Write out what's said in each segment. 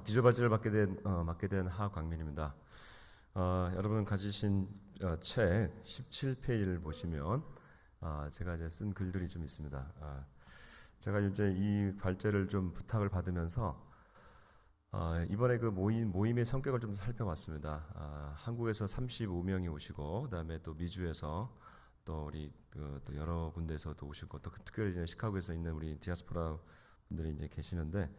기조발전을 맡게 된 하광민입니다. 여러분 가지신 책 17페이지를 보시면 제가 이제 쓴 글들이 좀 있습니다. 제가 이제 이 발제를 좀 부탁을 받으면서 이번에 그 모임의 성격을 좀 살펴봤습니다. 한국에서 35명이 오시고, 그다음에 또 미주에서 또 우리 또 여러 군데에서 또 오시고, 또 특별히 이제 시카고에서 있는 우리 디아스포라 분들이 이제 계시는데,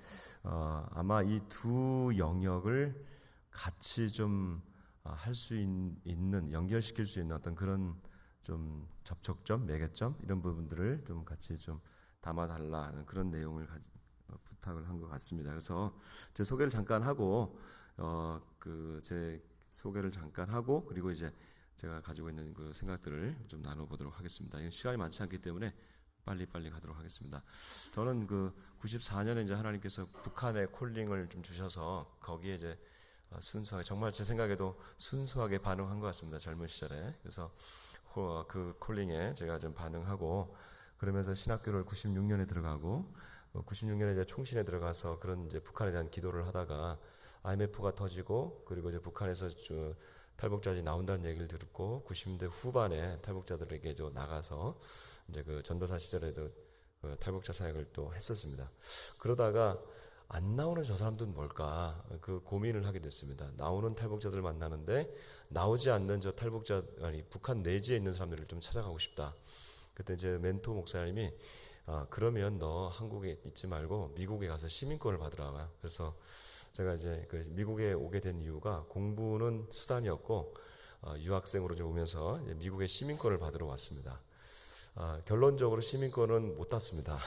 아마 이 두 영역을 같이 좀 할 수 있는, 연결시킬 수 있는 어떤 그런 좀 접촉점, 매개점 이런 부분들을 좀 같이 좀 담아달라는 그런 내용을 부탁을 한 것 같습니다. 그래서 제 소개를 잠깐 하고, 제 소개를 잠깐 하고, 그리고 이제 제가 가지고 있는 그 생각들을 좀 나눠보도록 하겠습니다. 시간이 많지 않기 때문에 빨리 가도록 하겠습니다. 저는 그 94년에 이제 하나님께서 북한의 콜링을 좀 주셔서 거기에 이제 순수하게, 정말 제 생각에도 순수하게 반응한 것 같습니다. 젊은 시절에. 그래서 그 콜링에 제가 좀 반응하고, 그러면서 신학교를 96년에 들어가고, 96년에 이제 총신에 들어가서 그런 이제 북한에 대한 기도를 하다가 IMF가 터지고, 그리고 이제 북한에서 탈북자들이 나온다는 얘기를 듣고 90년대 후반에 탈북자들에게 나가서 이제 그 전도사 시절에도 그 탈북자 사역을 또 했었습니다. 그러다가 안 나오는 저 사람들은 뭘까 그 고민을 하게 됐습니다. 나오는 탈북자들 만나는데 나오지 않는 저 탈북자, 아니 북한 내지에 있는 사람들을 좀 찾아가고 싶다. 그때 이제 멘토 목사님이 그러면 너 한국에 있지 말고 미국에 가서 시민권을 받으라. 그래서 제가 이제 그 미국에 오게 된 이유가 공부는 수단이었고, 유학생으로 좀 오면서 미국의 시민권을 받으러 왔습니다. 결론적으로 시민권은 못 땄습니다.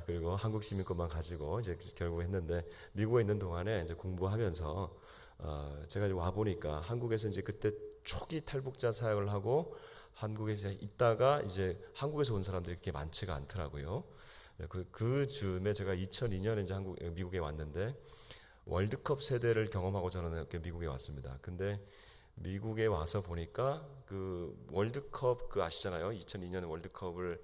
그리고 한국 시민권만 가지고 이제 결국 했는데, 미국에 있는 동안에 이제 공부하면서 제가 이제 와 보니까 한국에서 이제 그때 초기 탈북자 사역을 하고 한국에 이제 있다가 이제 한국에서 온 사람들이 그렇게 많지가 않더라고요. 그 즈음에 제가 2002년에 이제 미국에 왔는데, 월드컵 세대를 경험하고 저는 이렇게 미국에 왔습니다. 근데 미국에 와서 보니까 그 월드컵 그 아시잖아요. 2002년 월드컵을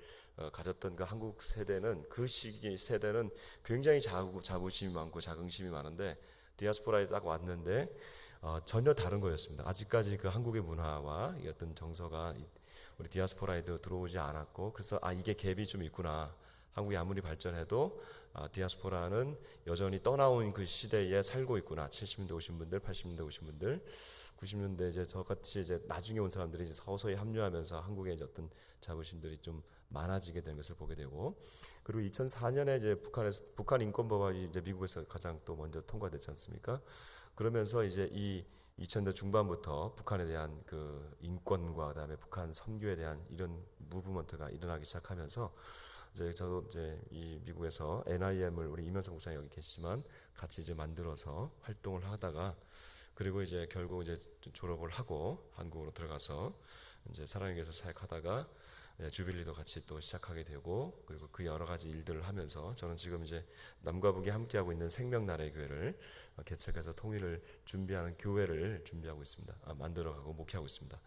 가졌던 그 한국 세대는, 그 시기 세대는 굉장히 자부심이 많고 자긍심이 많은데, 디아스포라에 딱 왔는데 전혀 다른 거였습니다. 아직까지 그 한국의 문화와 어떤 정서가 우리 디아스포라에도 들어오지 않았고, 그래서 이게 갭이 좀 있구나. 한국이 아무리 발전해도 디아스포라는 여전히 떠나온 그 시대에 살고 있구나. 70년대 오신 분들, 80년대 오신 분들, 90년대 이제 저같이 이제 나중에 온 사람들이 이제 서서히 합류하면서 한국의 이제 어떤 자부심들이 좀 많아지게 된 것을 보게 되고, 그리고 2004년에 이제 북한 인권법안이 이제 미국에서 가장 또 먼저 통과됐지 않습니까? 그러면서 이제 이 2000년 중반부터 북한에 대한 그 인권과 그다음에 북한 선교에 대한 이런 무브먼트가 일어나기 시작하면서, 저도 이제 이 미국에서 NIM을 우리 이면석 목사님 여기 계시지만 같이 이제 만들어서 활동을 하다가, 그리고 이제 결국 이제 졸업을 하고 한국으로 들어가서 이제 사랑의 교회에서 사역하다가 주빌리도 같이 또 시작하게 되고, 그리고 그 여러 가지 일들을 하면서 저는 지금 이제 남과 북이 함께하고 있는 생명나라의 교회를 개척해서 통일을 준비하는 교회를 준비하고 있습니다. 만들어가고 목회하고 있습니다.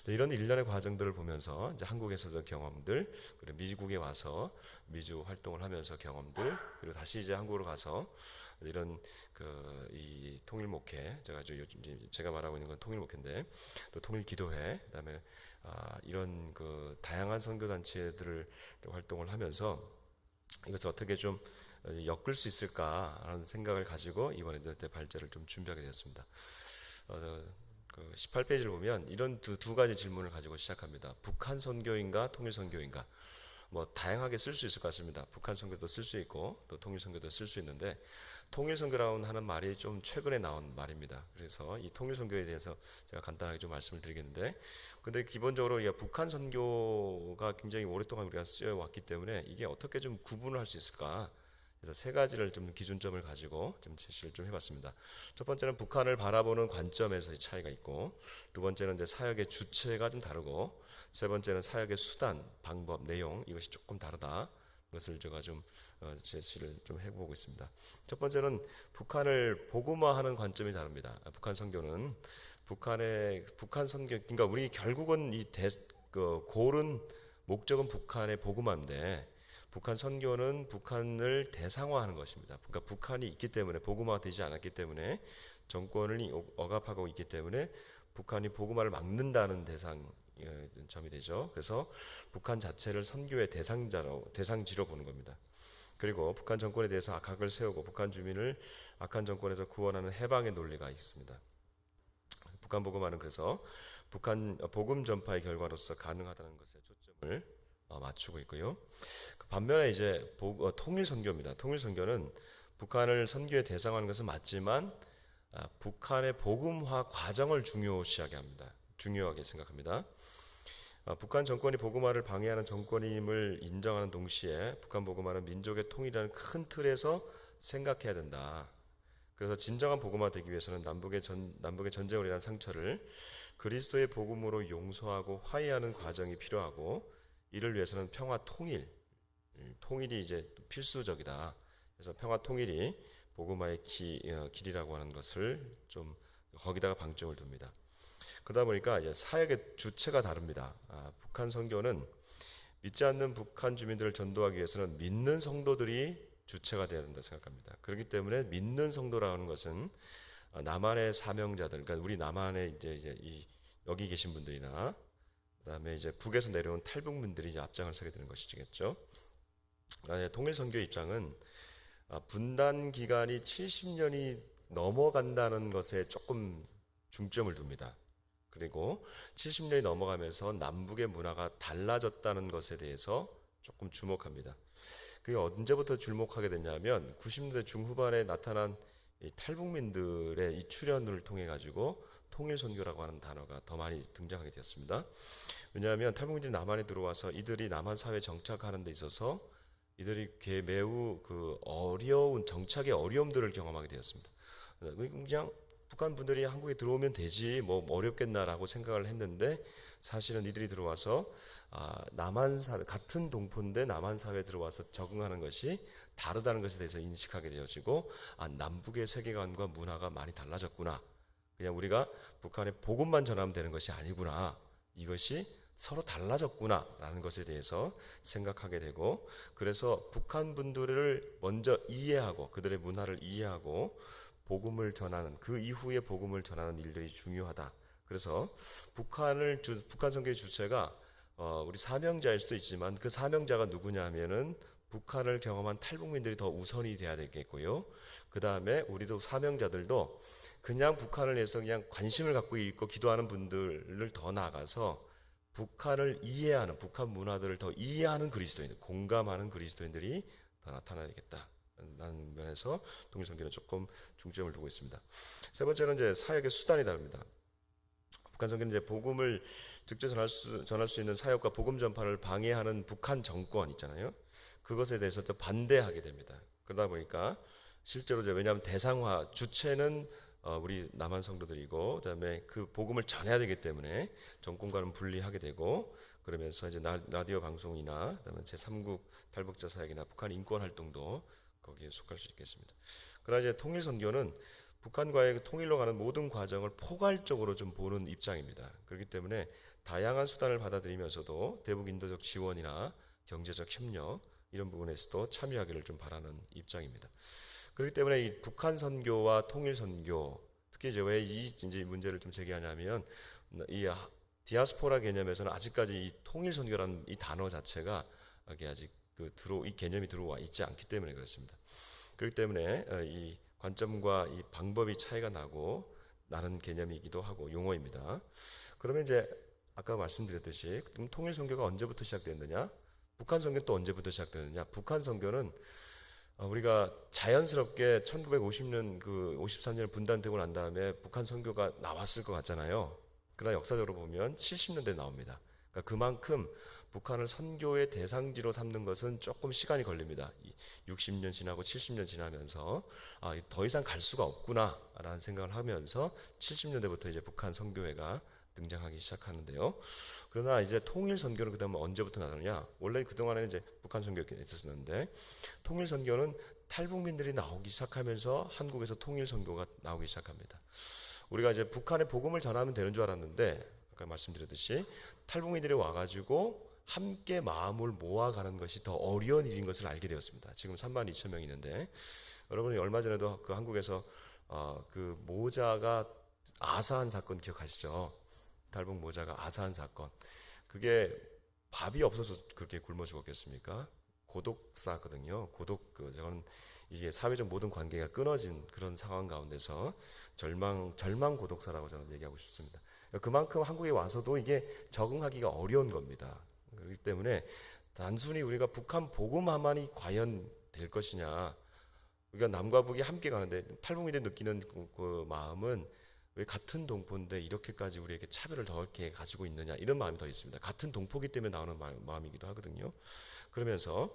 이런 일련의 과정들을 보면서 이제 한국에서도 경험들, 그리고 미국에 와서 미주 활동을 하면서 경험들, 그리고 다시 이제 한국으로 가서 이런 이 통일 목회, 제가 말하고 있는 건 통일 목회인데, 또 통일 기도회, 그다음에 이런 그 다양한 선교 단체들을 활동을 하면서 이것을 어떻게 좀 엮을 수 있을까라는 생각을 가지고 이번에 발제를 좀 준비하게 되었습니다. 18페이지를 보면 이런 두 가지 질문을 가지고 시작합니다. 북한 선교인가 통일 선교인가? 뭐 다양하게 쓸 수 있을 것 같습니다. 북한 선교도 쓸 수 있고 또 통일 선교도 쓸 수 있는데, 통일 선교라고 하는 말이 좀 최근에 나온 말입니다. 그래서 이 통일 선교에 대해서 제가 간단하게 좀 말씀을 드리겠는데, 근데 기본적으로 북한 선교가 굉장히 오랫동안 우리가 쓰여 왔기 때문에 이게 어떻게 좀 구분을 할 수 있을까? 그래서 세 가지를 좀 기준점을 가지고 좀 제시를 좀 해봤습니다. 첫 번째는 북한을 바라보는 관점에서의 차이가 있고, 두 번째는 이제 사역의 주체가 좀 다르고, 세 번째는 사역의 수단, 방법, 내용, 이것이 조금 다르다. 것을 제가 좀 제시를 좀 해보고 있습니다. 첫 번째는 북한을 복음화하는 관점이 다릅니다. 북한 선교는 북한 선교, 그러니까 우리 결국은 고른 목적은 북한의 복음화인데, 북한 선교는 북한을 대상화하는 것입니다. 그러니까 북한이 있기 때문에 복음화가 되지 않았기 때문에 정권을 억압하고 있기 때문에 북한이 복음화를 막는다는 점이 되죠. 그래서 북한 자체를 선교의 대상지로 보는 겁니다. 그리고 북한 정권에 대해서 악학을 세우고 북한 주민을 악한 정권에서 구원하는 해방의 논리가 있습니다. 북한 복음화는 그래서 북한 복음 전파의 결과로서 가능하다는 것에 초점을 맞추고 있고요. 반면에 이제 통일 선교입니다. 통일 선교는 북한을 선교에 대상화하는 것은 맞지만 북한의 복음화 과정을 중요하게 생각합니다. 북한 정권이 복음화를 방해하는 정권임을 인정하는 동시에 북한 복음화는 민족의 통일이라는 큰 틀에서 생각해야 된다. 그래서 진정한 복음화 되기 위해서는 남북의 전쟁으로 인한 상처를 그리스도의 복음으로 용서하고 화해하는 과정이 필요하고, 이를 위해서는 평화 통일이 이제 필수적이다. 그래서 평화 통일이 복음화의 길이라고 하는 것을 좀 거기다가 방점을 둡니다. 그러다 보니까 이제 사역의 주체가 다릅니다. 북한 선교는 믿지 않는 북한 주민들을 전도하기 위해서는 믿는 성도들이 주체가 되어야 된다 생각합니다. 그렇기 때문에 믿는 성도라는 것은 남한의 사명자들, 그러니까 우리 남한에 여기 계신 분들이나 그다음에 이제 북에서 내려온 탈북민들이 이제 앞장을 서게 되는 것이겠죠. 통일 선교의 입장은 분단 기간이 70년이 넘어간다는 것에 조금 중점을 둡니다. 그리고 70년이 넘어가면서 남북의 문화가 달라졌다는 것에 대해서 조금 주목합니다. 그게 언제부터 주목하게 됐냐면 90년대 중후반에 나타난 이 탈북민들의 이 출현을 통해 가지고 통일선교라고 하는 단어가 더 많이 등장하게 되었습니다. 왜냐하면 탈북민들이 남한에 들어와서 이들이 남한 사회에 정착하는 데 있어서 이들이 매우 어려운 정착의 어려움들을 경험하게 되었습니다. 그냥 북한 분들이 한국에 들어오면 되지 뭐 어렵겠나라고 생각을 했는데, 사실은 이들이 들어와서 같은 동포인데 남한 사회에 들어와서 적응하는 것이 다르다는 것에 대해서 인식하게 되어지고, 남북의 세계관과 문화가 많이 달라졌구나. 그냥 우리가 북한에 복음만 전하면 되는 것이 아니구나. 이것이 서로 달라졌구나라는 것에 대해서 생각하게 되고, 그래서 북한 분들을 먼저 이해하고 그들의 문화를 이해하고 복음을 전하는, 그 이후에 복음을 전하는 일들이 중요하다. 그래서 북한 선교의 주체가 우리 사명자일 수도 있지만, 그 사명자가 누구냐 하면은 북한을 경험한 탈북민들이 더 우선이 돼야 되겠고요. 그 다음에 우리도 사명자들도 그냥 북한을 위해서 그냥 관심을 갖고 있고 기도하는 분들을 더 나아가서 북한을 이해하는, 북한 문화들을 더 이해하는 그리스도인, 공감하는 그리스도인들이 더 나타나야겠다 라는 면에서 통일선교는 조금 중점을 두고 있습니다. 세 번째는 이제 사역의 수단이 다릅니다. 북한 선교는 이제 복음을 직접 전할 수 있는 사역과 복음 전파를 방해하는 북한 정권 있잖아요. 그것에 대해서 또 반대하게 됩니다. 그러다 보니까 실제로 왜냐하면 대상화 주체는 우리 남한 성도들이고, 그다음에 그 복음을 전해야 되기 때문에 정권과는 분리하게 되고, 그러면서 이제 라디오 방송이나 그다음에 제3국 탈북자 사역이나 북한 인권 활동도 거기에 속할 수 있겠습니다. 그러나 이제 통일 선교는 북한과의 통일로 가는 모든 과정을 포괄적으로 좀 보는 입장입니다. 그렇기 때문에 다양한 수단을 받아들이면서도 대북 인도적 지원이나 경제적 협력 이런 부분에서도 참여하기를 좀 바라는 입장입니다. 그렇기 때문에 이 북한 선교와 통일 선교, 특히 이제 왜 이 문제를 좀 제기하냐면, 이 디아스포라 개념에서는 아직까지 이 통일 선교라는 이 단어 자체가 아직 이 개념이 들어와 있지 않기 때문에 그렇습니다. 그렇기 때문에 이 관점과 이 방법이 차이가 나는 개념이기도 하고 용어입니다. 그러면 이제 아까 말씀드렸듯이 그럼 통일 선교가 언제부터 시작됐느냐? 북한 선교는 또 언제부터 시작됐느냐? 북한 선교는 우리가 자연스럽게 1950년 54년 분단되고 난 다음에 북한 선교가 나왔을 것 같잖아요. 그러나 역사적으로 보면 70년대에 나옵니다. 그러니까 그만큼 북한을 선교의 대상지로 삼는 것은 조금 시간이 걸립니다. 60년 지나고 70년 지나면서 더 이상 갈 수가 없구나라는 생각을 하면서 70년대부터 이제 북한 선교회가 등장하기 시작하는데요. 그러나 이제 통일 선교는 그다음에 언제부터 나느냐? 원래 그동안에는 이제 북한 선교가 있었는데, 통일 선교는 탈북민들이 나오기 시작하면서 한국에서 통일 선교가 나오기 시작합니다. 우리가 이제 북한에 복음을 전하면 되는 줄 알았는데, 아까 말씀드렸듯이 탈북민들이 와가지고 함께 마음을 모아가는 것이 더 어려운 일인 것을 알게 되었습니다. 지금 3만 2천 명이 있는데 여러분이 얼마 전에도 그 한국에서 그 모자가 아사한 사건 기억하시죠? 탈북 모자가 아사한 사건. 그게 밥이 없어서 그렇게 굶어 죽었겠습니까? 고독사거든요. 저는 이게 사회적 모든 관계가 끊어진 그런 상황 가운데서 절망 고독사라고 저는 얘기하고 싶습니다. 그만큼 한국에 와서도 이게 적응하기가 어려운 겁니다. 그렇기 때문에 단순히 우리가 북한 복음화만이 과연 될 것이냐, 우리가 남과 북이 함께 가는데 탈북민들이 느끼는 그 마음은 왜 같은 동포인데 이렇게까지 우리에게 차별을 더 이렇게 가지고 있느냐, 이런 마음이 더 있습니다. 같은 동포기 때문에 나오는 마음이기도 하거든요. 그러면서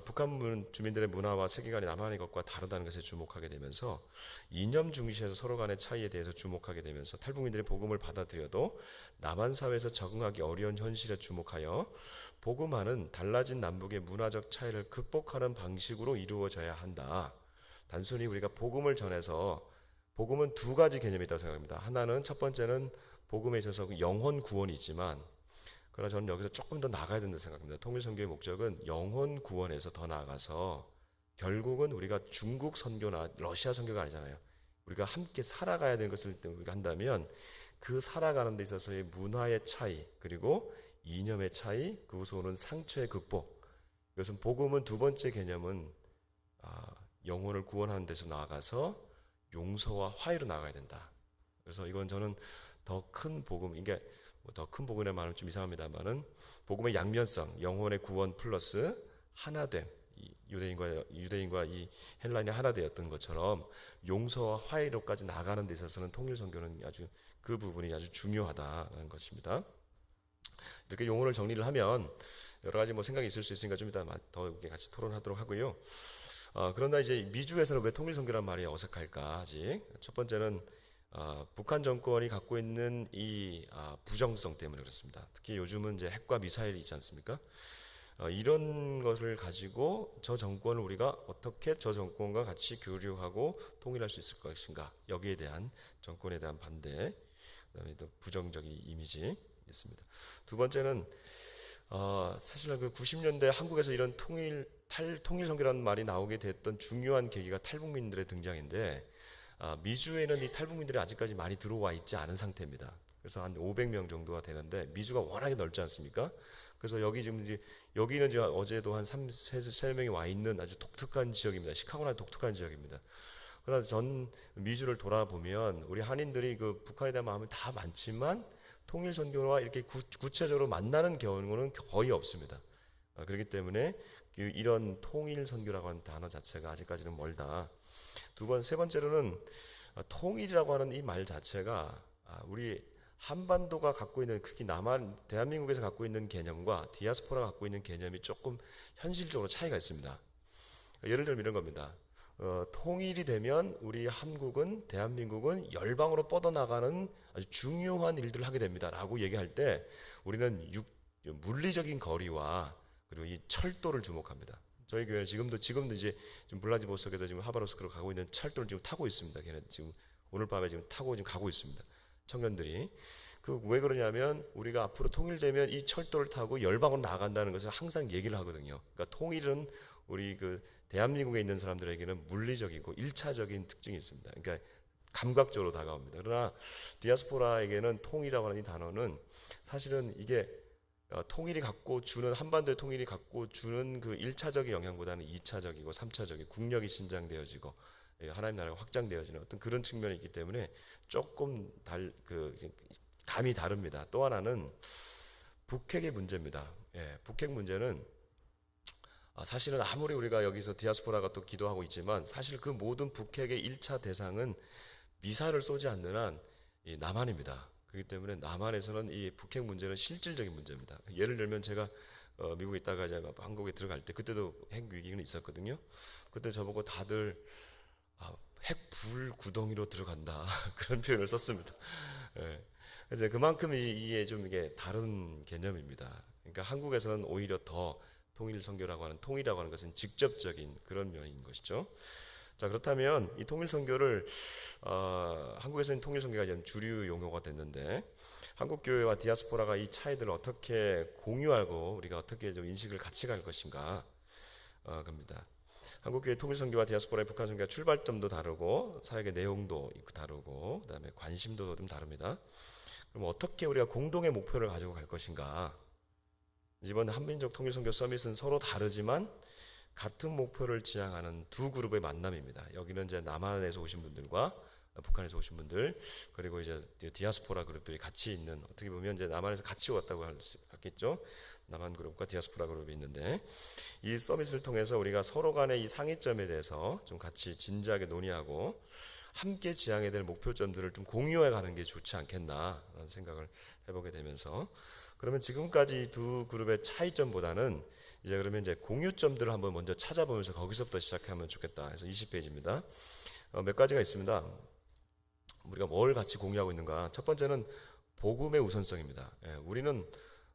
북한 주민들의 문화와 세계관이 남한의 것과 다르다는 것에 주목하게 되면서 이념 중시에서 서로 간의 차이에 대해서 주목하게 되면서 탈북민들의 복음을 받아들여도 남한 사회에서 적응하기 어려운 현실에 주목하여 복음화는 달라진 남북의 문화적 차이를 극복하는 방식으로 이루어져야 한다. 단순히 우리가 복음을 전해서, 복음은 두 가지 개념이 있다고 생각합니다. 하나는, 첫 번째는 복음에 있어서 영혼 구원이 있지만, 그러나 저는 여기서 조금 더 나가야 된다고 생각합니다. 통일선교의 목적은 영혼 구원에서 더 나아가서 결국은 우리가 중국 선교나 러시아 선교가 아니잖아요. 우리가 함께 살아가야 되는 것을 우리가 한다면 그 살아가는 데 있어서의 문화의 차이, 그리고 이념의 차이, 그것으로 오는 상처의 극복, 이것은 복음은 두 번째 개념은 영혼을 구원하는 데서 나아가서 용서와 화해로 나가야 된다. 그래서 이건 저는 더 큰 복음, 이게 더 큰 복음의 말은 좀 이상합니다만은 복음의 양면성, 영혼의 구원 플러스 하나됨, 유대인과 이 헬라인이 하나 되었던 것처럼 용서와 화해로까지 나가는 데 있어서는 통일 선교는 아주 그 부분이 아주 중요하다는 것입니다. 이렇게 용어를 정리를 하면 여러 가지 생각이 있을 수 있으니까 좀 이따 더 같이 토론하도록 하고요. 그러나 이제 미주에서는 왜 통일 선교란 말이 어색할까? 아직 첫 번째는 북한 정권이 갖고 있는 이 부정성 때문에 그렇습니다. 특히 요즘은 이제 핵과 미사일이 있지 않습니까? 이런 것을 가지고 저 정권을 우리가 어떻게 저 정권과 같이 교류하고 통일할 수 있을 것인가? 여기에 대한 정권에 대한 반대, 그다음에 또 부정적인 이미지 있습니다. 두 번째는 사실 그 90년대 한국에서 이런 통일 선교라는 말이 나오게 됐던 중요한 계기가 탈북민들의 등장인데, 미주에는 이 탈북민들이 아직까지 많이 들어와 있지 않은 상태입니다. 그래서 한 500명 정도가 되는데, 미주가 워낙에 넓지 않습니까? 그래서 여기는 이제 어제도 한 3-4명이 와 있는 아주 독특한 지역입니다. 시카고나 독특한 지역입니다. 그러나 전 미주를 돌아보면 우리 한인들이 그 북한에 대한 마음은 다 많지만 통일 선교와 이렇게 구체적으로 만나는 경우는 거의 없습니다. 그렇기 때문에 이런 통일 선교라고 하는 단어 자체가 아직까지는 멀다. 세 번째로는 통일이라고 하는 이 말 자체가 우리 한반도가 갖고 있는, 특히 대한민국에서 갖고 있는 개념과 디아스포라가 갖고 있는 개념이 조금 현실적으로 차이가 있습니다. 예를 들면 이런 겁니다. 통일이 되면 우리 대한민국은 열방으로 뻗어나가는 아주 중요한 일들을 하게 됩니다. 라고 얘기할 때 우리는 물리적인 거리와 그리고 이 철도를 주목합니다. 저희 교회는 지금도 이제 지금 블라디보스톡에서 지금 하바롭스크로 가고 있는 철도를 지금 타고 있습니다. 걔는 지금 오늘 밤에 지금 타고 지금 가고 있습니다. 청년들이. 왜 그러냐면 우리가 앞으로 통일되면 이 철도를 타고 열방으로 나간다는 것을 항상 얘기를 하거든요. 그러니까 통일은 우리 대한민국에 있는 사람들에게는 물리적이고 1차적인 특징이 있습니다. 그러니까 감각적으로 다가옵니다. 그러나 디아스포라에게는 통일이라고 하는 이 단어는 사실은 이게 한반도의 통일이 갖고 주는 그 1차적인 영향보다는 2차적이고 3차적인 국력이 신장되어지고 하나님 나라가 확장되어지는 어떤 그런 측면이 있기 때문에 조금 감이 다릅니다. 또 하나는 북핵의 문제입니다. 북핵 문제는 사실은 아무리 우리가 여기서 디아스포라가 또 기도하고 있지만 사실 그 모든 북핵의 1차 대상은 미사일을 쏘지 않는 한 남한입니다. 그렇기 때문에 남한에서는 이 북핵 문제는 실질적인 문제입니다. 예를 들면 제가 미국에 있다가 제가 한국에 들어갈 때 그때도 핵 위기는 있었거든요. 그때 저보고 다들 핵 불구덩이로 들어간다 그런 표현을 썼습니다. 그래서 그만큼 이게 이게 다른 개념입니다. 그러니까 한국에서는 오히려 더 통일이라고 하는 것은 직접적인 그런 면인 것이죠. 자, 그렇다면 이 통일선교를 한국에서는 통일선교가 이제 주류 용어가 됐는데 한국 교회와 디아스포라가 이 차이들을 어떻게 공유하고 우리가 어떻게 좀 인식을 같이 갈 것인가 겁니다. 한국교회 통일선교와 디아스포라의 북한 선교가 출발점도 다르고 사역의 내용도 다르고 그다음에 관심도 좀 다릅니다. 그럼 어떻게 우리가 공동의 목표를 가지고 갈 것인가? 이번 한민족 통일선교 서밋은 서로 다르지만 같은 목표를 지향하는 두 그룹의 만남입니다. 여기는 이제 남한에서 오신 분들과 북한에서 오신 분들, 그리고 이제 디아스포라 그룹들이 같이 있는, 어떻게 보면 이제 남한에서 같이 왔다고 할 수 있겠죠. 남한 그룹과 디아스포라 그룹이 있는데, 이 서밋을 통해서 우리가 서로 간의 이 상이점에 대해서 좀 같이 진지하게 논의하고 함께 지향해야 될 목표점들을 좀 공유해 가는 게 좋지 않겠나라는 생각을 해보게 되면서, 그러면 지금까지 두 그룹의 차이점보다는 이제 그러면 이제 공유점들을 한번 먼저 찾아보면서 거기서부터 시작하면 좋겠다. 그래서 20페이지입니다. 몇 가지가 있습니다. 우리가 뭘 같이 공유하고 있는가? 첫 번째는 복음의 우선성입니다. 우리는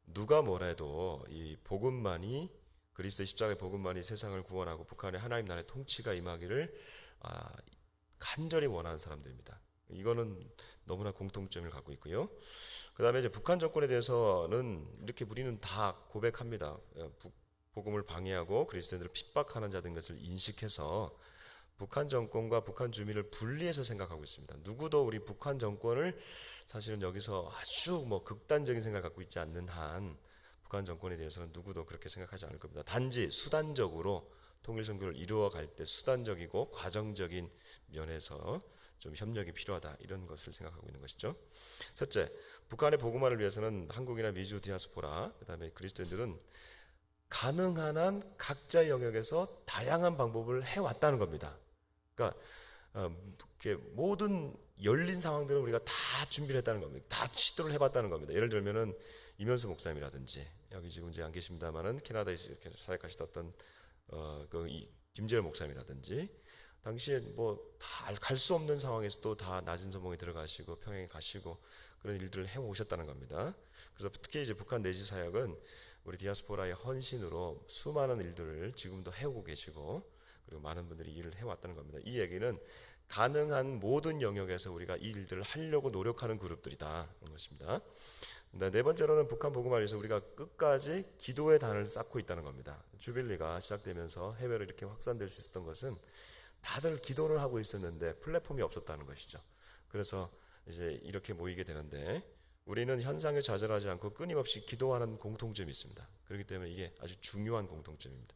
누가 뭐래도 이 복음만이, 그리스도의 십자가의 복음만이 세상을 구원하고 북한의 하나님 나라의 통치가 임하기를 간절히 원하는 사람들입니다. 이거는 너무나 공통점을 갖고 있고요. 그 다음에 이제 북한 정권에 대해서는 이렇게 우리는 다 고백합니다. 복음을 방해하고 그리스도인들을 핍박하는 자들인 것을 인식해서 북한 정권과 북한 주민을 분리해서 생각하고 있습니다. 누구도 우리 북한 정권을 사실은 여기서 아주 극단적인 생각을 갖고 있지 않는 한 북한 정권에 대해서는 누구도 그렇게 생각하지 않을 겁니다. 단지 수단적으로 통일선교를 이루어갈 때 수단적이고 과정적인 면에서 좀 협력이 필요하다, 이런 것을 생각하고 있는 것이죠. 셋째, 북한의 복음화를 위해서는 한국이나 미주 디아스포라, 그 다음에 그리스도인들은 가능한 한 각자의 영역에서 다양한 방법을 해왔다는 겁니다. 그러니까 모든 열린 상황들은 우리가 다 준비를 했다는 겁니다. 다 시도를 해봤다는 겁니다. 예를 들면은 이면수 목사님이라든지, 여기 지금 이제 안 계십니다만은 캐나다에서 이렇게 사역하시던 김재열 목사님이라든지, 당시에 다 갈 수 없는 상황에서도 다 낮은 서봉에 들어가시고 평양에 가시고 그런 일들을 해오셨다는 겁니다. 그래서 특히 이제 북한 내지 사역은 우리 디아스포라의 헌신으로 수많은 일들을 지금도 해오고 계시고, 그리고 많은 분들이 일을 해왔다는 겁니다. 이 얘기는 가능한 모든 영역에서 우리가 이 일들을 하려고 노력하는 그룹들이다, 그런 것입니다. 네 번째로는 북한 복음화를 위해서 우리가 끝까지 기도의 단을 쌓고 있다는 겁니다. 주빌리가 시작되면서 해외로 이렇게 확산될 수 있었던 것은 다들 기도를 하고 있었는데 플랫폼이 없었다는 것이죠. 그래서 이제 이렇게 모이게 되는데, 우리는 현상에 좌절하지 않고 끊임없이 기도하는 공통점이 있습니다. 그렇기 때문에 이게 아주 중요한 공통점입니다.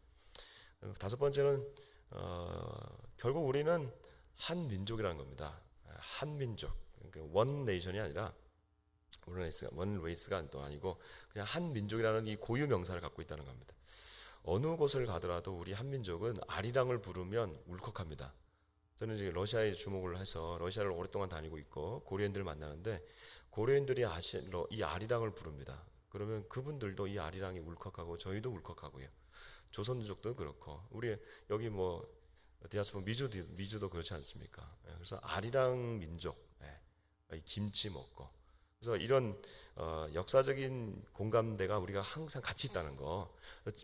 다섯 번째는 결국 우리는 한 민족이라는 겁니다. 한 민족, 그러니까 원 네이션이 아니라 원 레이스가 또 아니고 그냥 한 민족이라는 이 고유 명사를 갖고 있다는 겁니다. 어느 곳을 가더라도 우리 한 민족은 아리랑을 부르면 울컥합니다. 저는 이제 러시아에 주목을 해서 러시아를 오랫동안 다니고 있고 고려인들을 만나는데, 고려인들이 이 아리랑을 부릅니다. 그러면 그분들도 이 아리랑이 울컥하고 저희도 울컥하고요. 조선족도 그렇고, 우리 여기 디아스포라 미주도 그렇지 않습니까? 그래서 아리랑 민족, 김치 먹고, 그래서 이런 역사적인 공감대가 우리가 항상 같이 있다는 거,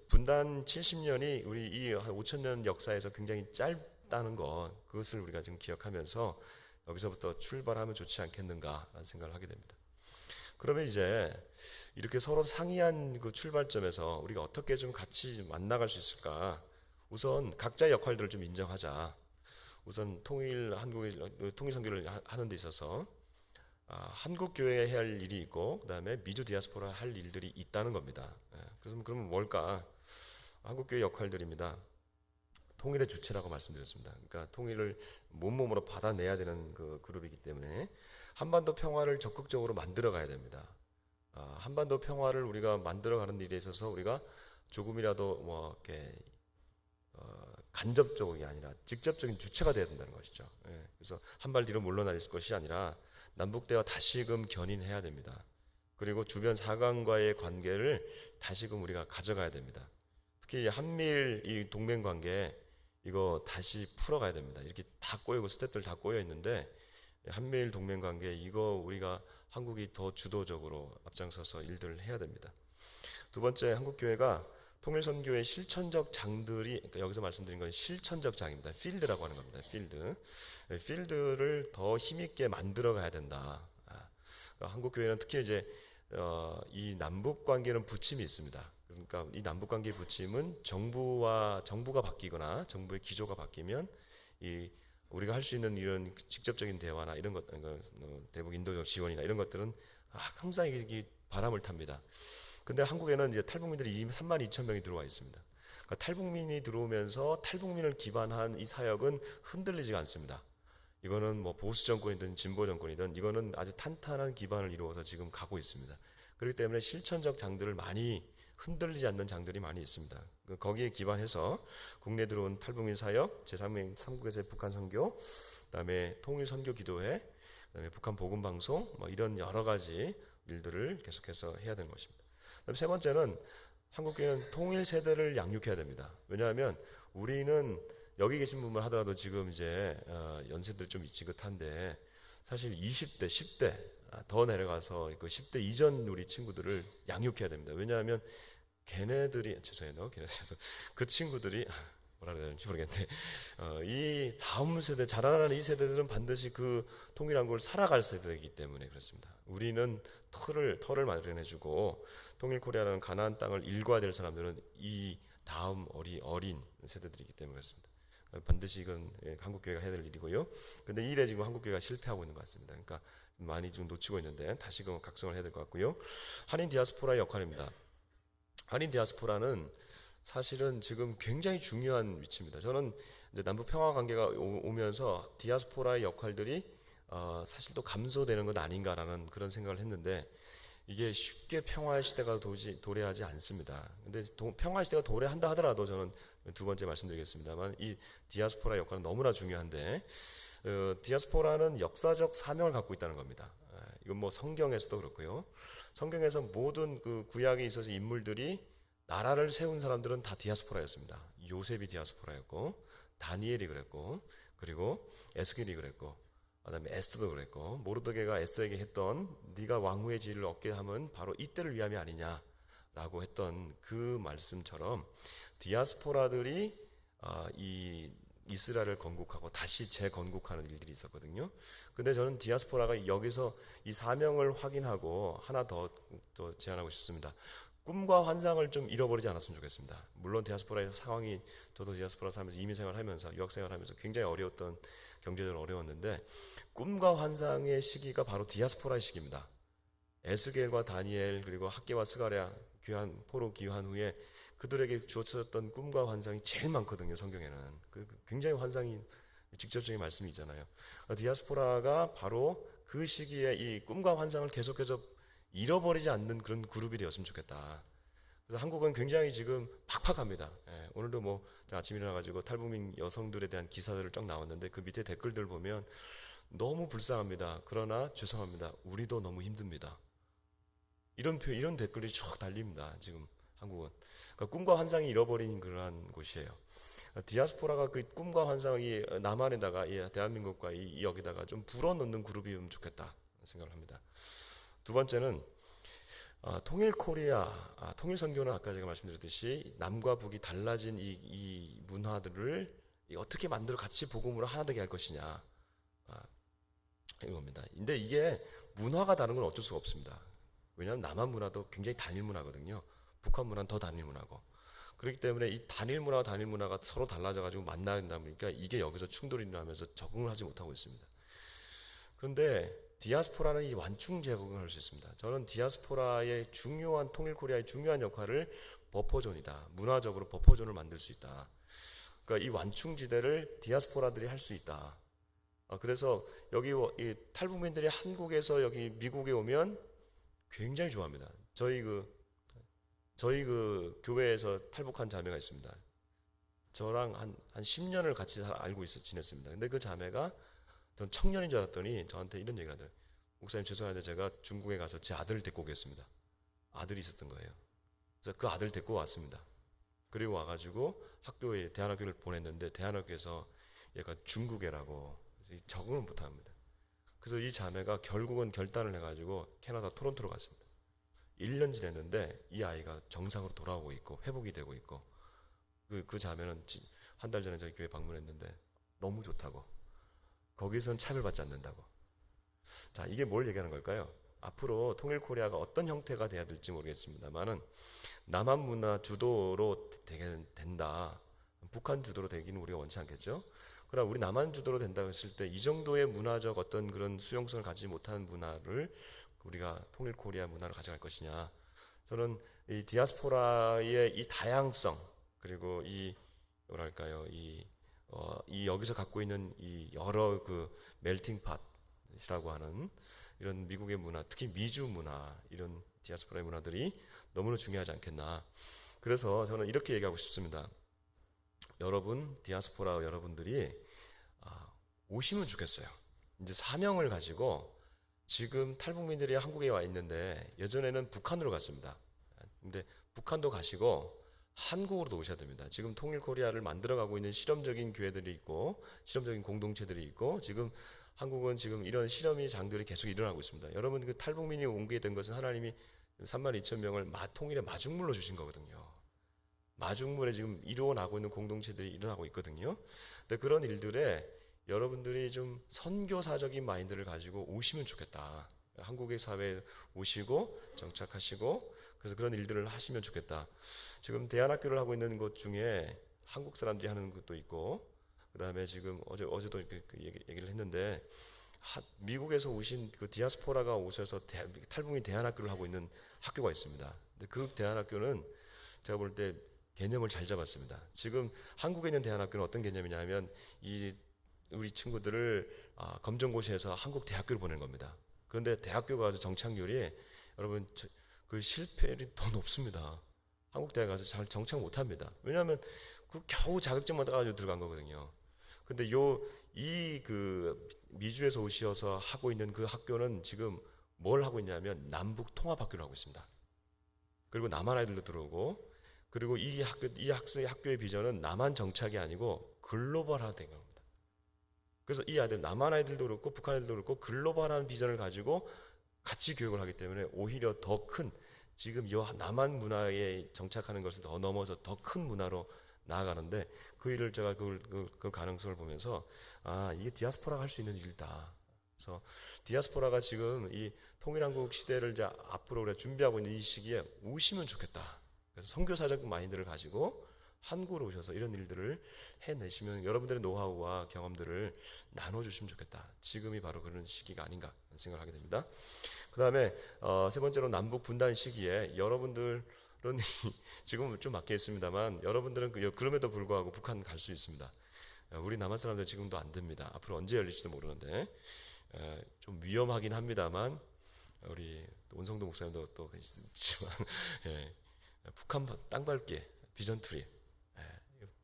분단 70년이 우리 이 5,000년 역사에서 굉장히 짧다는 거, 그것을 우리가 지금 기억하면서 여기서부터 출발하면 좋지 않겠는가라는 생각을 하게 됩니다. 그러면 이제 이렇게 서로 상이한 그 출발점에서 우리가 어떻게 좀 같이 만나갈 수 있을까? 우선 각자의 역할들을 좀 인정하자. 우선 통일선교를 하는 데 있어서 한국 교회에 해야 할 일이 있고, 그 다음에 미주 디아스포라 할 일들이 있다는 겁니다. 그래서 그러면 뭘까? 한국 교회 역할들입니다. 통일의 주체라고 말씀드렸습니다. 그러니까 통일을 몸으로 받아내야 되는 그 그룹이기 때문에 한반도 평화를 적극적으로 만들어 가야 됩니다. 한반도 평화를 우리가 만들어 가는 일에 있어서 우리가 조금이라도 이렇게 간접적이 아니라 직접적인 주체가 되어야 된다는 것이죠. 그래서 한 발 뒤로 물러날 것이 아니라 남북대화 다시금 견인해야 됩니다. 그리고 주변 사강과의 관계를 다시금 우리가 가져가야 됩니다. 특히 한미일 이 동맹 관계, 이거 다시 풀어가야 됩니다. 이렇게 다 꼬이고 스텝들 다 꼬여 있는데, 한미일 동맹 관계, 이거 우리가 한국이 더 주도적으로 앞장서서 일들을 해야 됩니다. 두 번째, 한국교회가 통일선교의 실천적 장들이, 그러니까 여기서 말씀드린 건 실천적 장입니다. 필드라고 하는 겁니다. 필드를 더 힘있게 만들어 가야 된다. 한국 교회는 특히 이제 이 남북 관계는 부침이 있습니다. 그러니까 이 남북 관계 부침은 정부가 바뀌거나 정부의 기조가 바뀌면 이 우리가 할 수 있는 이런 직접적인 대화나 이런 것, 대북 인도적 지원이나 이런 것들은 항상 이게 바람을 탑니다. 근데 한국에는 이제 탈북민들이 이미 3만 2천 명이 들어와 있습니다. 그러니까 탈북민이 들어오면서 탈북민을 기반한 이 사역은 흔들리지가 않습니다. 이거는 뭐 보수 정권이든 진보 정권이든 이거는 아주 탄탄한 기반을 이루어서 지금 가고 있습니다. 그렇기 때문에 실천적 장들을 많이 흔들리지 않는 장들이 많이 있습니다. 거기에 기반해서 국내 들어온 탈북민 사역, 제3국에서의 북한 선교, 그다음에 통일 선교 기도회, 그다음에 북한 복음 방송, 뭐 이런 여러 가지 일들을 계속해서 해야 되는 것입니다. 그다음에 세 번째는 한국교회는 통일 세대를 양육해야 됩니다. 왜냐하면 우리는 여기 계신 분만 하더라도 지금 이제 연세들 좀 지긋한데 사실 20대, 10대 더 내려가서 그 10대 이전 우리 친구들을 양육해야 됩니다. 왜냐하면 걔네들이 죄송해요. 그 친구들이 뭐라 그래야 되는지 모르겠는데 이 다음 세대 자라나는 이 세대들은 반드시 그 통일한 걸 살아갈 세대이기 때문에 그렇습니다. 우리는 터를 마련해주고 통일 코리아라는 가나안 땅을 일궈야 될 사람들은 이 다음 어린 세대들이기 때문에 그렇습니다. 반드시 이건 한국 교회가 해야 될 일이고요. 근데 이 일에 지금 한국 교회가 실패하고 있는 것 같습니다. 그러니까 많이 좀 놓치고 있는데 다시금 각성을 해야 될 것 같고요. 한인 디아스포라의 역할입니다. 한인 디아스포라는 사실은 지금 굉장히 중요한 위치입니다. 저는 이제 남북 평화 관계가 오면서 디아스포라의 역할들이 사실 또 감소되는 건 아닌가라는 그런 생각을 했는데 이게 쉽게 평화의 시대가 도래하지 않습니다. 근데 평화의 시대가 도래한다 하더라도 저는 두 번째 말씀드리겠습니다만 이 디아스포라 역할은 너무나 중요한데 디아스포라는 역사적 사명을 갖고 있다는 겁니다. 이건 뭐 성경에서도 그렇고요. 성경에서 모든 그 구약에 있어서 인물들이 나라를 세운 사람들은 다 디아스포라였습니다. 요셉이 디아스포라였고 다니엘이 그랬고 그리고 에스겔이 그랬고 그다음에 에스더도 그랬고 모르드게가 에스더에게 했던 네가 왕후의 지위를 얻게 하면 바로 이때를 위함이 아니냐라고 했던 그 말씀처럼 디아스포라들이 이 이스라엘을 건국하고 다시 재건국하는 일들이 있었거든요. 근데 저는 디아스포라가 여기서 이 사명을 확인하고 하나 더 제안하고 싶습니다. 꿈과 환상을 좀 잃어버리지 않았으면 좋겠습니다. 물론 디아스포라의 상황이 저도 디아스포라 살면서 이민 생활하면서 유학 생활하면서 굉장히 어려웠던 경제적으로 어려웠는데 꿈과 환상의 시기가 바로 디아스포라의 시기입니다. 에스겔과 다니엘 그리고 학개와 스가랴 포로 귀환 후에 그들에게 주어졌던 꿈과 환상이 제일 많거든요. 성경에는 굉장히 환상이 직접적인 말씀이 있잖아요. 디아스포라가 바로 그 시기에 이 꿈과 환상을 계속해서 잃어버리지 않는 그런 그룹이 되었으면 좋겠다. 그래서 한국은 굉장히 지금 팍팍합니다. 오늘도 뭐 아침에 일어나가지고 탈북민 여성들에 대한 기사들을 쫙 나왔는데 그 밑에 댓글들 보면 너무 불쌍합니다. 그러나 죄송합니다. 우리도 너무 힘듭니다. 이런 댓글이 쭉 달립니다. 지금 한국은. 그러니까 꿈과 환상이 잃어버린 그러한 곳이에요. 디아스포라가 그 꿈과 환상이 남한에다가 대한민국과 여기다가 좀 불어넣는 그룹이면 좋겠다 생각을 합니다. 두 번째는 통일 코리아, 통일 선교는 아까 제가 말씀드렸듯이 남과 북이 달라진 이 문화들을 어떻게 만들어 같이 복음으로 하나 되게 할 것이냐 이겁니다. 근데 이게 문화가 다른 건 어쩔 수가 없습니다. 왜냐하면 남한 문화도 굉장히 단일 문화거든요. 북한 문화는 더 단일 문화고. 그렇기 때문에 이 단일 문화가 서로 달라져가지고 만나다 보니까 이게 여기서 충돌이 일어나면서 적응을 하지 못하고 있습니다. 그런데 디아스포라는 이 완충 제공을 할 수 있습니다. 저는 디아스포라의 중요한 통일 코리아의 중요한 역할을 버퍼존이다. 문화적으로 버퍼존을 만들 수 있다. 그러니까 이 완충지대를 디아스포라들이 할 수 있다. 그래서 여기 이 탈북민들이 한국에서 여기 미국에 오면 굉장히 좋아합니다. 저희 그 교회에서 탈북한 자매가 있습니다. 저랑 한 10년을 같이 알고 지냈습니다. 근데 그 자매가 전 청년인 줄 알았더니 저한테 이런 얘기를 하더라고요. 목사님 죄송한데 제가 중국에 가서 제 아들을 데리고 오겠습니다. 아들이 있었던 거예요. 그래서 그 아들 데리고 왔습니다. 그리고 와가지고 대한학교를 보냈는데 대한학교에서 얘가 중국애라고 적응을 못합니다. 그래서 이 자매가 결국은 결단을 해가지고 캐나다 토론토로 갔습니다. 1년 지냈는데 이 아이가 정상으로 돌아오고 있고 회복이 되고 있고 그 자매는 한 달 전에 저희 교회 방문했는데 너무 좋다고 거기선 차별받지 않는다고. 자, 이게 뭘 얘기하는 걸까요? 앞으로 통일 코리아가 어떤 형태가 돼야 될지 모르겠습니다만은 남한 문화 주도로 되게 된다. 북한 주도로 되기는 우리가 원치 않겠죠. 그러나 우리 남한 주도로 된다고 했을 때 이 정도의 문화적 어떤 그런 수용성을 가지지 못한 문화를 우리가 통일 코리아 문화로 가져갈 것이냐. 저는 이 디아스포라의 이 다양성 그리고 이 뭐랄까요 이 여기서 갖고 있는 이 여러 그 멜팅 팟이라고 하는 이런 미국의 문화, 특히 미주 문화 이런 디아스포라의 문화들이 너무나 중요하지 않겠나. 그래서 저는 이렇게 얘기하고 싶습니다. 여러분 디아스포라 여러분들이 오시면 좋겠어요. 이제 사명을 가지고 지금 탈북민들이 한국에 와 있는데 예전에는 북한으로 갔습니다. 근데 북한도 가시고 한국으로도 오셔야 됩니다. 지금 통일 코리아를 만들어가고 있는 실험적인 교회들이 있고 실험적인 공동체들이 있고 지금 한국은 지금 이런 실험의 장들이 계속 일어나고 있습니다. 여러분 그 탈북민이 옮기게 된 것은 하나님이 32,000명을 통일의 마중물로 주신 거거든요. 마중물에 지금 이루어나고 있는 공동체들이 일어나고 있거든요. 근데 그런 일들에 여러분들이 좀 선교사적인 마인드를 가지고 오시면 좋겠다. 한국의 사회에 오시고 정착하시고 그래서 그런 일들을 하시면 좋겠다. 지금 대안학교를 하고 있는 곳 중에 한국 사람들이 하는 것도 있고 그 다음에 지금 어제도 얘기를 했는데 미국에서 오신 그 디아스포라가 오셔서 탈북민 대안학교를 하고 있는 학교가 있습니다. 근데 그 대안학교는 제가 볼 때 개념을 잘 잡았습니다. 지금 한국에 있는 대안학교는 어떤 개념이냐면 우리 친구들을 검정고시에서 한국 대학교를 보내는 겁니다. 그런데 대학교 가서 정착률이 여러분 그 실패율이 더 높습니다. 한국 대학 가서 잘 정착 못합니다. 왜냐하면 그 겨우 자격증만 따가지고 들어간 거거든요. 근데 그 미주에서 오셔서 하고 있는 그 학교는 지금 뭘 하고 있냐면 남북 통합 학교를 하고 있습니다. 그리고 남한 아이들도 들어오고 그리고 이 학교의 비전은 남한 정착이 아니고 글로벌화 된 겁니다. 그래서 이 아이들 남한 아이들도 그렇고 북한 아이들도 그렇고 글로벌한 비전을 가지고 같이 교육을 하기 때문에 오히려 더 큰 지금 이 남한 문화에 정착하는 것을 더 넘어서 더 큰 문화로 나아가는데 그 일을 제가 그 가능성을 보면서 이게 디아스포라가 할 수 있는 일이다. 그래서 디아스포라가 지금 이 통일한국 시대를 이제 앞으로 우리가 준비하고 있는 이 시기에 오시면 좋겠다. 그래서 선교사적 마인드를 가지고 한국으로 오셔서 이런 일들을 해내시면 여러분들의 노하우와 경험들을 나눠주시면 좋겠다. 지금이 바로 그런 시기가 아닌가 생각을 하게 됩니다. 그 다음에 세 번째로 남북 분단 시기에 여러분들은 지금 좀 막혀 있습니다만 여러분들은 그럼에도 불구하고 북한 갈 수 있습니다. 우리 남한 사람들 지금도 안 됩니다. 앞으로 언제 열릴지도 모르는데 좀 위험하긴 합니다만 우리 온성도 목사님도 또 있지만 북한 땅밟기 비전 트립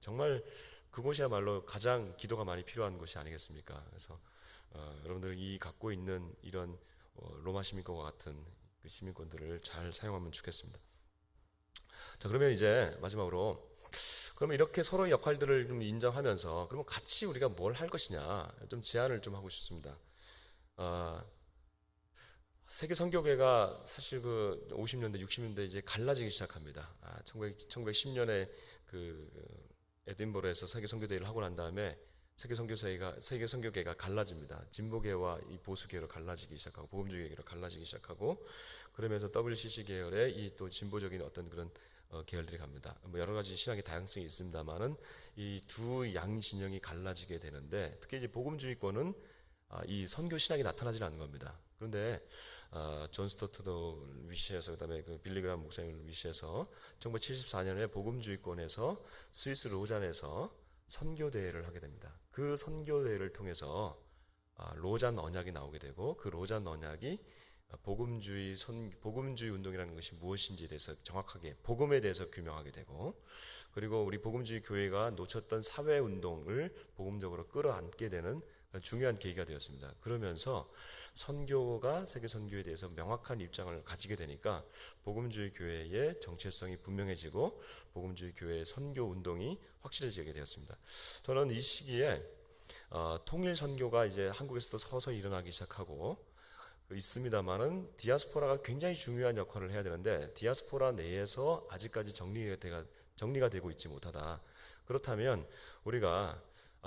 정말 그곳이야말로 가장 기도가 많이 필요한 곳이 아니겠습니까? 그래서 여러분들이 이 갖고 있는 이런 로마 시민권과 같은 그 시민권들을 잘 사용하면 좋겠습니다. 자, 그러면 이제 마지막으로 그러면 이렇게 서로의 역할들을 좀 인정하면서 그러면 같이 우리가 뭘 할 것이냐 좀 제안을 좀 하고 싶습니다. 세계 선교계가 사실 그 50년대, 60년대 이제 갈라지기 시작합니다. 1910년에 그 에딘버러에서 세계 선교대회를 하고 난 다음에 세계 선교계가 갈라집니다. 진보계와 이 보수계로 갈라지기 시작하고 복음주의계로 갈라지기 시작하고 그러면서 WCC 계열의 이 또 진보적인 어떤 그런 계열들이 갑니다. 뭐 여러 가지 신앙의 다양성이 있습니다만은 이 두 양신형이 갈라지게 되는데 특히 이제 복음주의권은 이 선교 신학이 나타나지 않는 겁니다. 그런데 존 스토트도 위시해서 그다음에 그 빌리그람 목사님을 위시해서 1974년에 복음주의권에서 스위스 로잔에서 선교 대회를 하게 됩니다. 그 선교 대회를 통해서 로잔 언약이 나오게 되고 그 로잔 언약이 복음주의 운동이라는 것이 무엇인지에 대해서 정확하게 복음에 대해서 규명하게 되고 그리고 우리 복음주의 교회가 놓쳤던 사회 운동을 복음적으로 끌어안게 되는 중요한 계기가 되었습니다. 그러면서 선교가 세계 선교에 대해서 명확한 입장을 가지게 되니까 복음주의 교회의 정체성이 분명해지고 복음주의 교회의 선교 운동이 확실해지게 되었습니다. 저는 이 시기에 통일 선교가 이제 한국에서도 서서히 일어나기 시작하고 있습니다만은 디아스포라가 굉장히 중요한 역할을 해야 되는데 디아스포라 내에서 아직까지 정리가 되고 있지 못하다. 그렇다면 우리가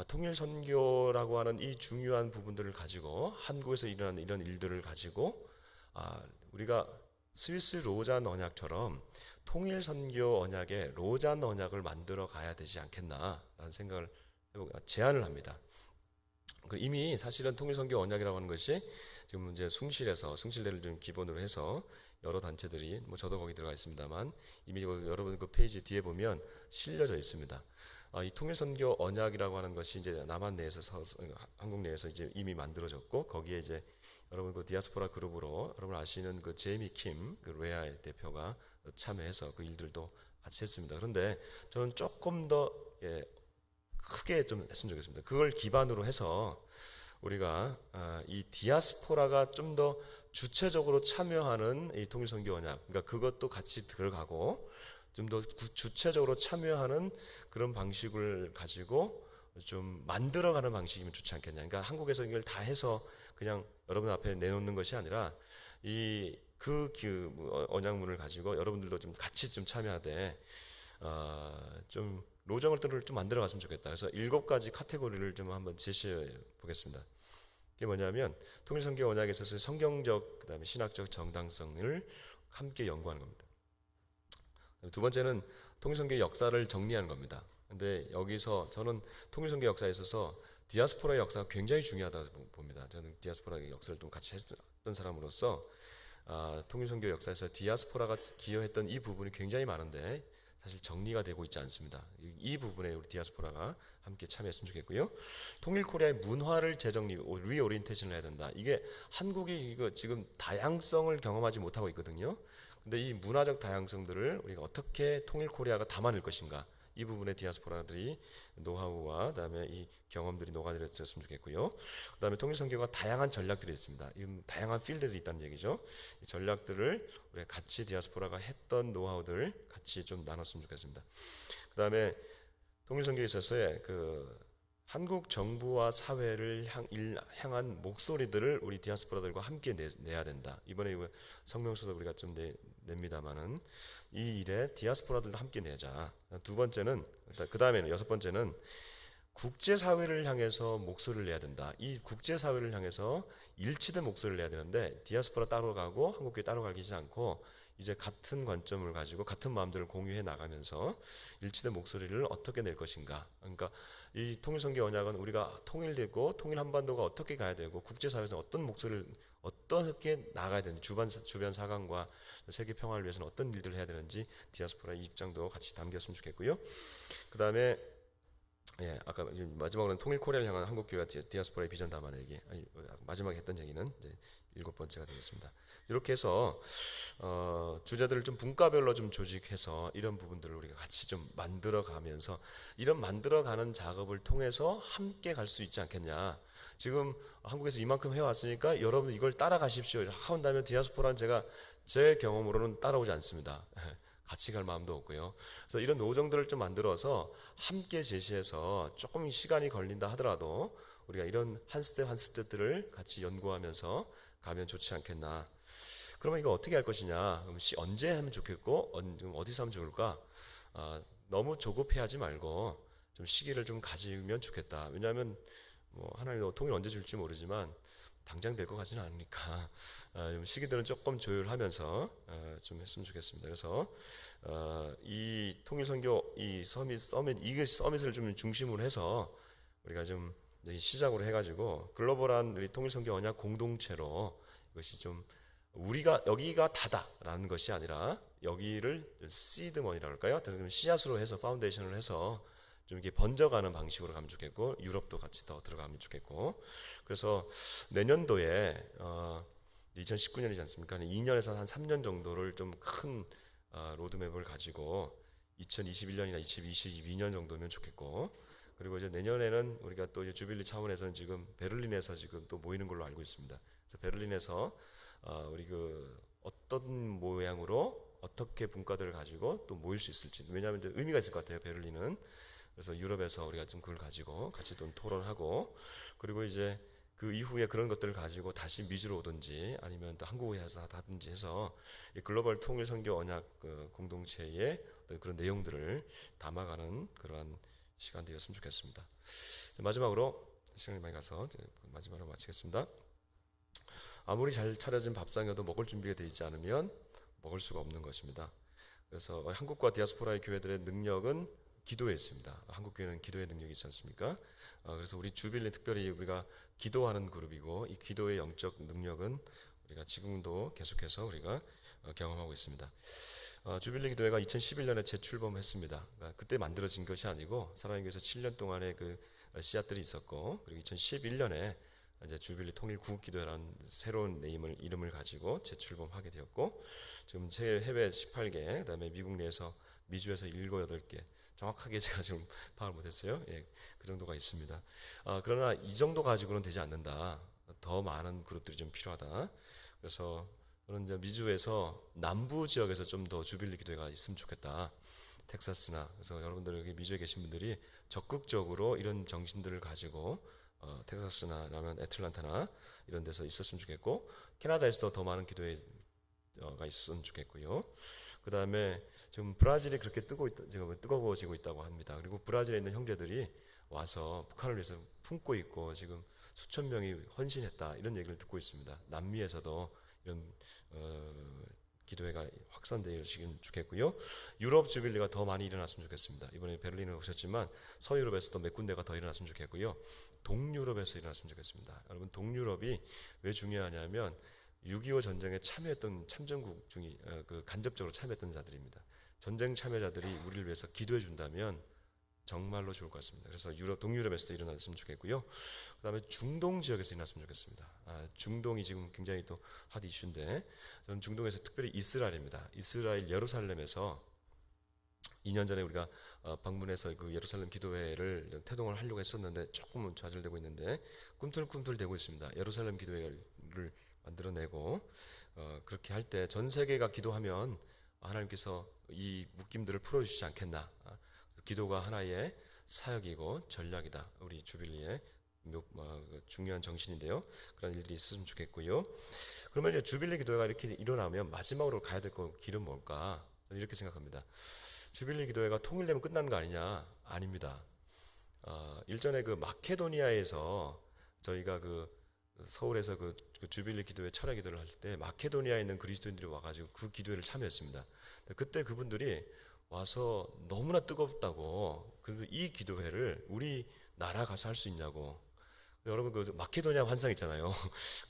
통일 선교라고 하는 이 중요한 부분들을 가지고 한국에서 일어나는 이런 일들을 가지고 우리가 스위스 로잔 언약처럼 통일 선교 언약에 로잔 언약을 만들어 가야 되지 않겠나라는 생각을 제안을 합니다. 이미 사실은 통일 선교 언약이라고 하는 것이 지금 이제 숭실대를 좀 기본으로 해서 여러 단체들이 저도 거기 들어가 있습니다만 이미 여러분 그 페이지 뒤에 보면 실려져 있습니다. 이 통일 선교 언약이라고 하는 것이 이제 남한 내에서 한국 내에서 이제 이미 만들어졌고 거기에 이제 여러분 그 디아스포라 그룹으로 여러분 아시는 그 제이미 킴 그 레아의 대표가 참여해서 그 일들도 같이 했습니다. 그런데 저는 조금 더 크게 좀 했으면 좋겠습니다. 그걸 기반으로 해서 우리가 이 디아스포라가 좀 더 주체적으로 참여하는 이 통일 선교 언약, 그러니까 그것도 같이 들어가고 좀 더 주체적으로 참여하는 그런 방식을 가지고 좀 만들어가는 방식이면 좋지 않겠냐. 그러니까 한국에서 이걸 다 해서 그냥 여러분 앞에 내놓는 것이 아니라 그 언약문을 가지고 여러분들도 좀 같이 좀 참여하되 좀 로정을들을 좀 만들어 갔으면 좋겠다. 그래서 7가지 카테고리를 좀 한번 제시해 보겠습니다. 이게 뭐냐면 통일선교 언약에 있어서 성경적 그다음에 신학적 정당성을 함께 연구하는 겁니다. 두 번째는 통일선교의 역사를 정리하는 겁니다. 근데 여기서 저는 통일선교 역사에 있어서 디아스포라의 역사가 굉장히 중요하다고 봅니다. 저는 디아스포라의 역사를 좀 같이 했던 사람으로서 통일선교 역사에서 디아스포라가 기여했던 이 부분이 굉장히 많은데 사실 정리가 되고 있지 않습니다. 이 부분에 우리 디아스포라가 함께 참여했으면 좋겠고요. 통일코리아의 문화를 재정리, 리오리엔테이션을 해야 된다. 이게 한국이 이거 지금 다양성을 경험하지 못하고 있거든요. 근데 이 문화적 다양성들을 우리가 어떻게 통일코리아가 담아낼 것인가, 이 부분에 디아스포라들이 노하우와 그다음에 이 경험들이 녹아들었으면 좋겠고요. 그다음에 통일선교가 다양한 전략들이 있습니다. 이 다양한 필드들이 있다는 얘기죠. 이 전략들을 우리 같이 디아스포라가 했던 노하우들 같이 좀 나눴으면 좋겠습니다. 그다음에 통일선교에 있어서의 그 한국 정부와 사회를 향한 목소리들을 우리 디아스포라들과 함께 내야 된다. 이번에 성명서도 우리가 좀 냅니다만은 이 일에 디아스포라들도 함께 내자. 두 번째는, 그 다음에는 6번째는 국제사회를 향해서 목소리를 내야 된다. 이 국제사회를 향해서 일치된 목소리를 내야 되는데 디아스포라 따로 가고 한국교회 따로 가지 않고 이제 같은 관점을 가지고 같은 마음들을 공유해 나가면서 일치된 목소리를 어떻게 낼 것인가. 그러니까 이 통일선교 언약은 우리가 통일되고 통일 한반도가 어떻게 가야 되고 국제사회에서 어떤 목소리를 어떻게 나가야 되는지 주변 사강과 세계 평화를 위해서는 어떤 일들을 해야 되는지 디아스포라의 입장도 같이 담겼으면 좋겠고요. 그 다음에 아까 마지막으로는 통일 코리아를 향한 한국교회와 디아스포라의 비전 담아내기. 마지막에 했던 얘기는 이제 7번째가 되겠습니다. 이렇게 해서 주제들을 좀 분과별로 좀 조직해서 이런 부분들을 우리가 같이 좀 만들어가면서 이런 만들어가는 작업을 통해서 함께 갈 수 있지 않겠냐. 지금 한국에서 이만큼 해왔으니까 여러분 이걸 따라가십시오. 한다면 디아스포라는 제 경험으로는 따라오지 않습니다. 같이 갈 마음도 없고요. 그래서 이런 노정들을 좀 만들어서 함께 제시해서 조금 시간이 걸린다 하더라도 우리가 이런 한 스텝 한 스텝들을 같이 연구하면서 가면 좋지 않겠나. 그러면 이거 어떻게 할 것이냐? 그럼 언제 하면 좋겠고 어디서 하면 좋을까? 너무 조급해하지 말고 좀 시기를 좀 가지면 좋겠다. 왜냐하면 하나님 통일 언제 줄지 모르지만 당장 될 것 같지는 않으니까 시기들은 조금 조율하면서 좀 했으면 좋겠습니다. 그래서 이 통일선교 이 서밋 이 서밋을 좀 중심으로 해서 우리가 좀 시작으로 해가지고 글로벌한 우리 통일선교 언약 공동체로 이것이 좀 우리가 여기가 다다라는 것이 아니라 여기를 시드먼이라고 할까요? 씨앗으로 해서 파운데이션을 해서 좀 이렇게 번져가는 방식으로 가면 좋겠고 유럽도 같이 더 들어가면 좋겠고 그래서 내년도에 2019년이지 않습니까? 2년에서 한 3년 정도를 좀 큰 로드맵을 가지고 2021년이나 2022년 정도면 좋겠고 그리고 이제 내년에는 우리가 또 주빌리 차원에서는 지금 베를린에서 지금 또 모이는 걸로 알고 있습니다. 그래서 베를린에서 우리 어떤 모양으로 어떻게 분과들을 가지고 또 모일 수 있을지 왜냐하면 이제 의미가 있을 것 같아요. 베를린은 그래서 유럽에서 우리가 좀 그걸 가지고 같이 좀 토론하고 그리고 이제 그 이후에 그런 것들을 가지고 다시 미주로 오든지 아니면 또 한국에서 하든지 해서 이 글로벌 통일 선교 언약 공동체의 그런 내용들을 담아가는 그러한 시간 되었으면 좋겠습니다. 마지막으로 시간이 많이 가서 마지막으로 마치겠습니다. 아무리 잘 차려진 밥상이어도 먹을 준비가 되어 있지 않으면 먹을 수가 없는 것입니다. 그래서 한국과 디아스포라의 교회들의 능력은 기도에 있습니다. 한국 교회는 기도의 능력이 있지 않습니까? 그래서 우리 주빌리 특별히 우리가 기도하는 그룹이고 이 기도의 영적 능력은 우리가 지금도 계속해서 우리가 경험하고 있습니다. 주빌리 기도회가 2011년에 재출범했습니다. 그때 만들어진 것이 아니고 사랑의 교회에서 7년 동안의 그 씨앗들이 있었고, 그리고 2011년에 이제 주빌리 통일 구국기도회라는 새로운 이름을 가지고 재출범하게 되었고, 지금 해외 18개, 그다음에 미국 내에서 미주에서 7, 8개, 정확하게 제가 지금 파악을 못했어요. 예, 그 정도가 있습니다. 그러나 이 정도 가지고는 되지 않는다. 더 많은 그룹들이 좀 필요하다. 그래서 저는 이제 미주에서 남부 지역에서 좀 더 주빌리 기도회가 있으면 좋겠다. 텍사스나, 그래서 여러분들 여기 미주에 계신 분들이 적극적으로 이런 정신들을 가지고 텍사스나 아니면 애틀란타나 이런 데서 있었으면 좋겠고, 캐나다에서도 더 많은 기도회가 있었으면 좋겠고요. 그 다음에 지금 브라질이 그렇게 지금 뜨거워지고 있다고 합니다. 그리고 브라질에 있는 형제들이 와서 북한을 위해서 품고 있고 지금 수천 명이 헌신했다 이런 얘기를 듣고 있습니다. 남미에서도 이런 기도회가 확산되었으면 좋겠고요. 유럽 주빌리가 더 많이 일어났으면 좋겠습니다. 이번에 베를린에 오셨지만 서유럽에서도 몇 군데가 더 일어났으면 좋겠고요. 동유럽에서 일어났으면 좋겠습니다. 여러분, 동유럽이 왜 중요하냐면 6.25 전쟁에 참여했던 참전국 중에 그 간접적으로 참여했던 자들입니다. 전쟁 참여자들이 우리를 위해서 기도해 준다면 정말로 좋을 것 같습니다. 그래서 동유럽에서도 일어났으면 좋겠고요. 그 다음에 중동 지역에서 일어났으면 좋겠습니다. 중동이 지금 굉장히 또 핫 이슈인데, 저는 중동에서 특별히 이스라엘입니다. 이스라엘 예루살렘에서 2년 전에 우리가 방문해서 그 예루살렘 기도회를 태동을 하려고 했었는데 조금은 좌절되고 있는데 꿈틀꿈틀대고 있습니다. 예루살렘 기도회를 만들어내고 그렇게 할 때 전 세계가 기도하면 하나님께서 이 묶임들을 풀어주시지 않겠나. 기도가 하나의 사역이고 전략이다. 우리 주빌리의 중요한 정신인데요. 그런 일들이 있으면 좋겠고요. 그러면 이제 주빌리 기도회가 이렇게 일어나면 마지막으로 가야 될 길은 뭘까? 저는 이렇게 생각합니다. 주빌리 기도회가 통일되면 끝나는 거 아니냐? 아닙니다. 일전에 그 마케도니아에서 저희가 그 서울에서 그 주빌리 기도회 철야 기도를 할 때 마케도니아에 있는 그리스도인들이 와가지고 그 기도회를 참여했습니다. 그때 그분들이 와서 너무나 뜨겁다고, 그래서 이 기도회를 우리 나라 가서 할 수 있냐고. 여러분 그 마케도니아 환상 있잖아요.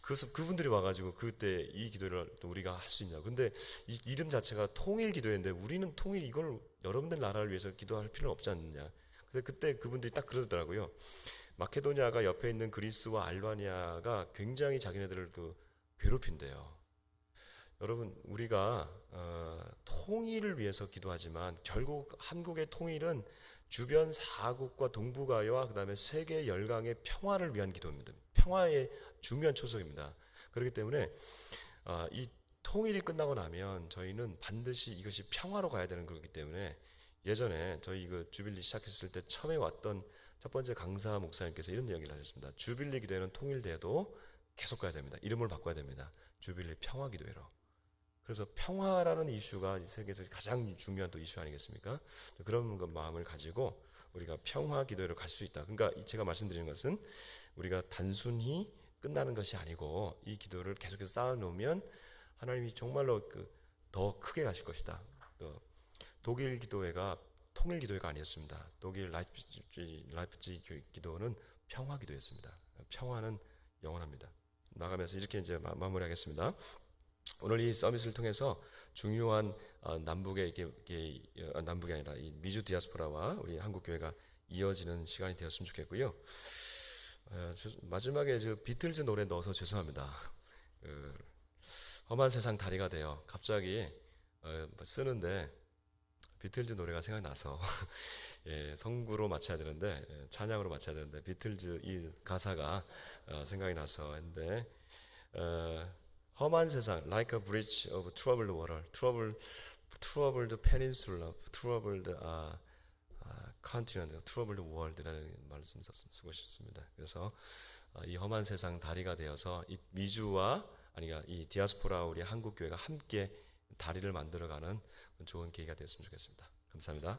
그래서 그분들이 와가지고 그때 이 기도를 또 우리가 할 수 있냐고. 근데 이 이름 자체가 통일 기도회인데 우리는 통일 이걸 여러분들 나라를 위해서 기도할 필요는 없지 않느냐. 근데 그때 그분들이 딱 그러더라고요. 마케도니아가 옆에 있는 그리스와 알바니아가 굉장히 자기네들을 괴롭힌대요. 여러분, 우리가 통일을 위해서 기도하지만 결국 한국의 통일은 주변 4국과 동북아와 그다음에 세계 열강의 평화를 위한 기도입니다. 평화의 중요한 초석입니다. 그렇기 때문에 이 통일이 끝나고 나면 저희는 반드시 이것이 평화로 가야 되는 거기 때문에, 예전에 저희 그 주빌리 시작했을 때 처음에 왔던 첫 번째 강사 목사님께서 이런 이야기를 하셨습니다. 주빌리 기도회는 통일돼도 계속 가야 됩니다. 이름을 바꿔야 됩니다. 주빌리 평화 기도회로. 그래서 평화라는 이슈가 이 세계에서 가장 중요한 또 이슈 아니겠습니까? 그런 마음을 가지고 우리가 평화 기도회로 갈 수 있다. 그러니까 제가 말씀드리는 것은 우리가 단순히 끝나는 것이 아니고 이 기도를 계속해서 쌓아놓으면 하나님이 정말로 더 크게 가실 것이다. 또 독일 기도회가 통일 기도회가 아니었습니다. 독일 라이프치히 기도는 평화 기도였습니다. 평화는 영원합니다. 나가면서 이렇게 이제 마무리하겠습니다. 오늘 이 서밋을 통해서 중요한 남북이 아니라 이 미주 디아스포라와 우리 한국 교회가 이어지는 시간이 되었으면 좋겠고요. 마지막에 저 비틀즈 노래 넣어서 죄송합니다. 험한 세상 다리가 되어 갑자기 쓰는데 비틀즈 노래가 생각나서 성구로 맞춰야 되는데, 찬양으로 맞춰야 되는데 비틀즈 이 가사가 생각이 나서 했는데, 험한 세상, like a bridge of troubled water, troubled peninsula, troubled continent, troubled world라는 말씀 쓰고 싶습니다. 그래서 이 험한 세상 다리가 되어서 이 미주와 이 디아스포라 우리 한국 교회가 함께 다리를 만들어가는 좋은 계기가 되었으면 좋겠습니다. 감사합니다.